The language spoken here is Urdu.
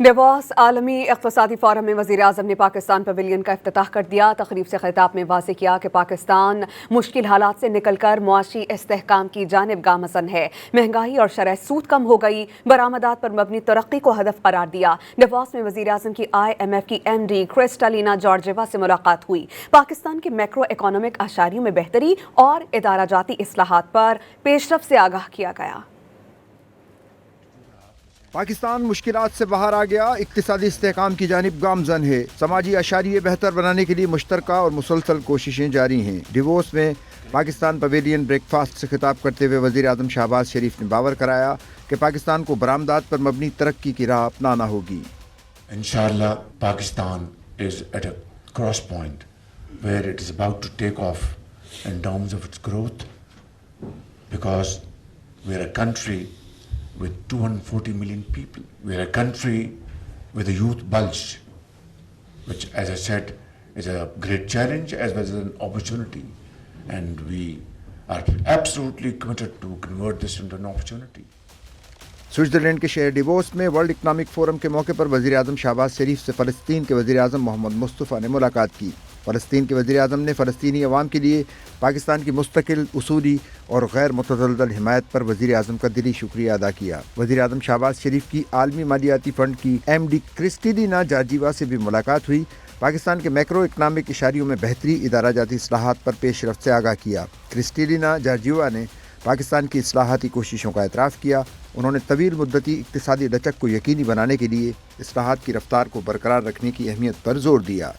ڈیووس عالمی اقتصادی فورم میں وزیر اعظم نے پاکستان پویلین کا افتتاح کر دیا۔ تقریب سے خطاب میں واضح کیا کہ پاکستان مشکل حالات سے نکل کر معاشی استحکام کی جانب گامزن ہے۔ مہنگائی اور شرح سود کم ہو گئی، برآمدات پر مبنی ترقی کو ہدف قرار دیا۔ ڈیووس میں وزیر اعظم کی IMF کی MD کرسٹالینا جارجیوا سے ملاقات ہوئی۔ پاکستان کے میکرو اکنامک اشاریوں میں بہتری اور ادارہ جاتی اصلاحات پر پیش رفت سے آگاہ کیا گیا۔ پاکستان مشکلات سے باہر آ گیا، اقتصادی استحکام کی جانب گامزن ہے۔ سماجی اشاریے بہتر بنانے کے لیے مشترکہ اور مسلسل کوششیں جاری ہیں۔ ڈیووس میں پاکستان پویلین بریک فاسٹ سے خطاب کرتے ہوئے وزیر اعظم شہباز شریف نے باور کرایا کہ پاکستان کو برآمدات پر مبنی ترقی کی راہ اپنانا ہوگی۔ انشاءاللہ Pakistan is at a cross point where it is about to take off in terms of its growth, because we are a country with 240 million people. We are a country with a youth bulge, which, as I said, is a great challenge as well as an opportunity. And we are absolutely committed to convert this into an opportunity. Switzerland کے شہر ڈیووس میں ورلڈ اکنامک فورم کے موقع پر وزیر اعظم شہباز شریف سے فلسطین کے وزیر اعظم محمد مصطفیٰ نے ملاقات کی۔ فلسطین کے وزیر اعظم نے فلسطینی عوام کے لیے پاکستان کی مستقل، اصولی اور غیر متزلزل حمایت پر وزیر اعظم کا دلی شکریہ ادا کیا۔ وزیر اعظم شہباز شریف کی عالمی مالیاتی فنڈ کی MD کرسٹالینا جارجیوا سے بھی ملاقات ہوئی۔ پاکستان کے میکرو اکنامک اشاریوں میں بہتری، ادارہ جاتی اصلاحات پر پیش رفت سے آگاہ کیا۔ کرسٹالینا جارجیوا نے پاکستان کی اصلاحاتی کوششوں کا اعتراف کیا۔ انہوں نے طویل مدتی اقتصادی لچک کو یقینی بنانے کے لیے اصلاحات کی رفتار کو برقرار رکھنے کی اہمیت پر زور دیا۔